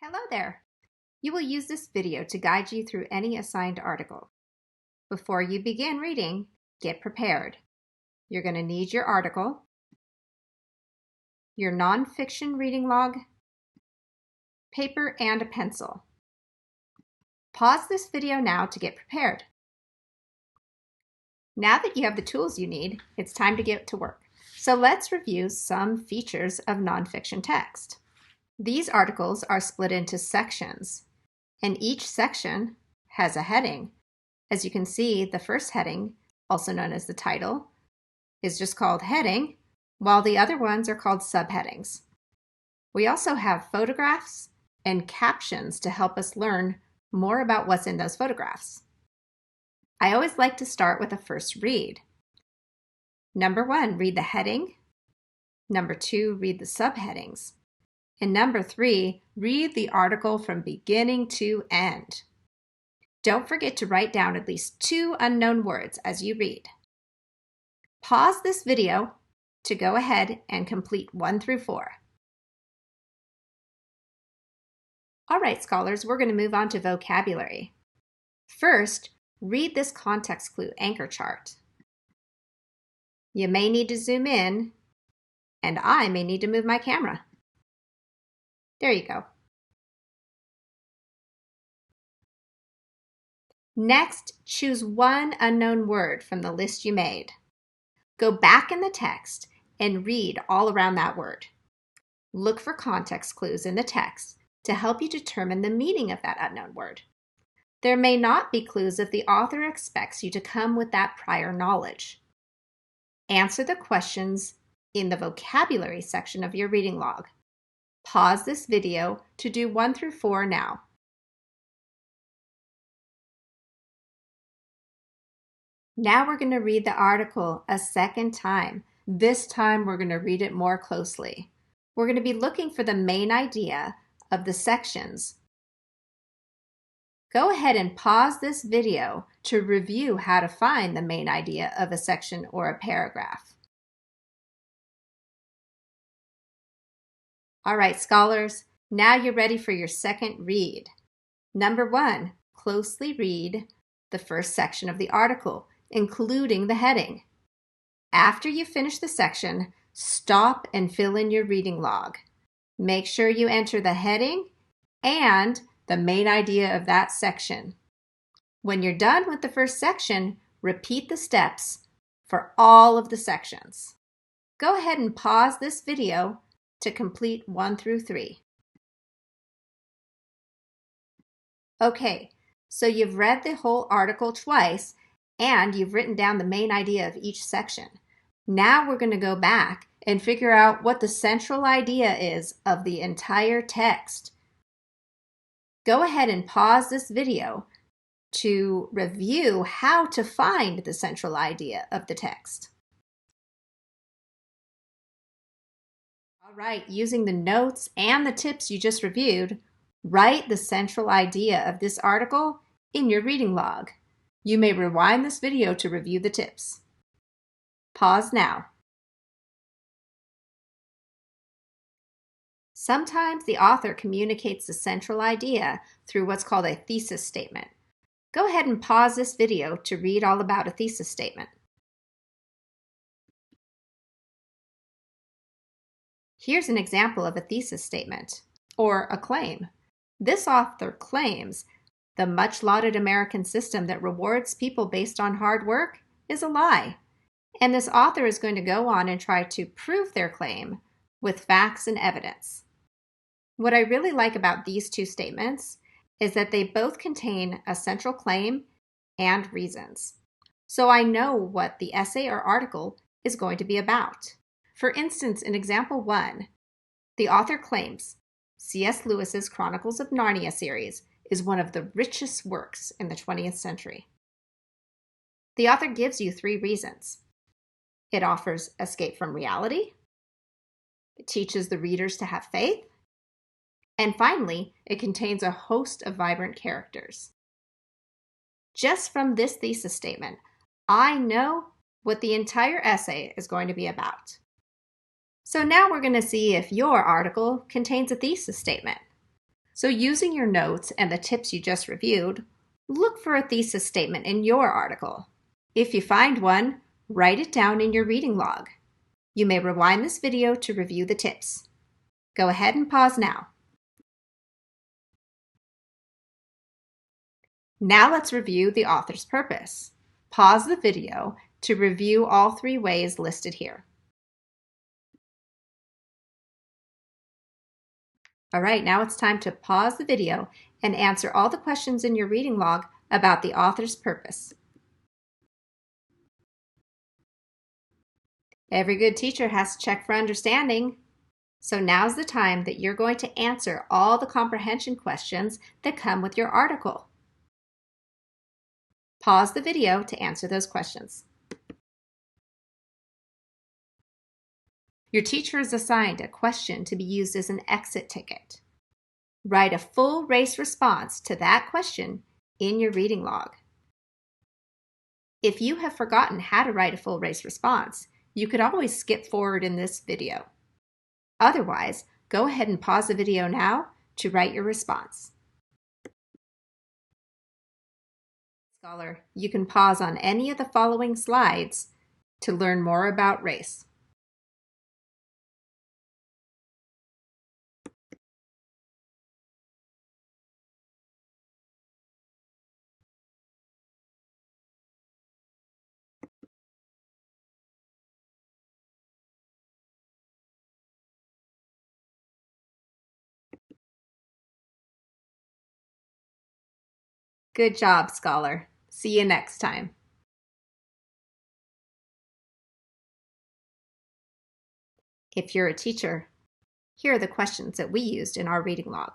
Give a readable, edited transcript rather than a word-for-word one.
Hello there! You will use this video to guide you through any assigned article. Before you begin reading, get prepared. You're going to need your article, your nonfiction reading log, paper, and a pencil. Pause this video now to get prepared. Now that you have the tools you need, it's time to get to work. So let's review some features of nonfiction text. These articles are split into sections, and each section has a heading. As you can see, the first heading, also known as the title, is just called heading, while the other ones are called subheadings. We also have photographs and captions to help us learn more about what's in those photographs. I always like to start with a first read. Number 1, read the heading. Number 2, read the subheadings. And number 3, read the article from beginning to end. Don't forget to write down at least 2 unknown words as you read. Pause this video to go ahead and complete 1 through 4. All right, scholars, we're going to move on to vocabulary. First, read this context clue anchor chart. You may need to zoom in, and I may need to move my camera. There you go. Next, choose one unknown word from the list you made. Go back in the text and read all around that word. Look for context clues in the text to help you determine the meaning of that unknown word. There may not be clues if the author expects you to come with that prior knowledge. Answer the questions in the vocabulary section of your reading log. Pause this video to do 1 through 4 now. Now we're going to read the article a second time. This time we're going to read it more closely. We're going to be looking for the main idea of the sections. Go ahead and pause this video to review how to find the main idea of a section or a paragraph. All right, scholars, now you're ready for your second read. Number 1, closely read the first section of the article, including the heading. After you finish the section, stop and fill in your reading log. Make sure you enter the heading and the main idea of that section. When you're done with the first section, repeat the steps for all of the sections. Go ahead and pause this video to complete 1 through 3. Okay, so you've read the whole article twice and you've written down the main idea of each section. Now we're going to go back and figure out what the central idea is of the entire text. Go ahead and pause this video to review how to find the central idea of the text. All right, using the notes and the tips you just reviewed, write the central idea of this article in your reading log. You may rewind this video to review the tips. Pause now. Sometimes the author communicates the central idea through what's called a thesis statement. Go ahead and pause this video to read all about a thesis statement. Here's an example of a thesis statement, or a claim. This author claims the much-lauded American system that rewards people based on hard work is a lie. And this author is going to go on and try to prove their claim with facts and evidence. What I really like about these two statements is that they both contain a central claim and reasons. So I know what the essay or article is going to be about. For instance, in example 1, the author claims C.S. Lewis's Chronicles of Narnia series is one of the richest works in the 20th century. The author gives you 3 reasons. It offers escape from reality, it teaches the readers to have faith, and finally, it contains a host of vibrant characters. Just from this thesis statement, I know what the entire essay is going to be about. So now we're going to see if your article contains a thesis statement. So using your notes and the tips you just reviewed, look for a thesis statement in your article. If you find one, write it down in your reading log. You may rewind this video to review the tips. Go ahead and pause now. Now let's review the author's purpose. Pause the video to review all 3 ways listed here. All right, now it's time to pause the video and answer all the questions in your reading log about the author's purpose. Every good teacher has to check for understanding. So now's the time that you're going to answer all the comprehension questions that come with your article. Pause the video to answer those questions. Your teacher is assigned a question to be used as an exit ticket. Write a full race response to that question in your reading log. If you have forgotten how to write a full race response, you could always skip forward in this video. Otherwise, go ahead and pause the video now to write your response. Scholar, you can pause on any of the following slides to learn more about race. Good job, Scholar. See you next time. If you're a teacher, here are the questions that we used in our reading log.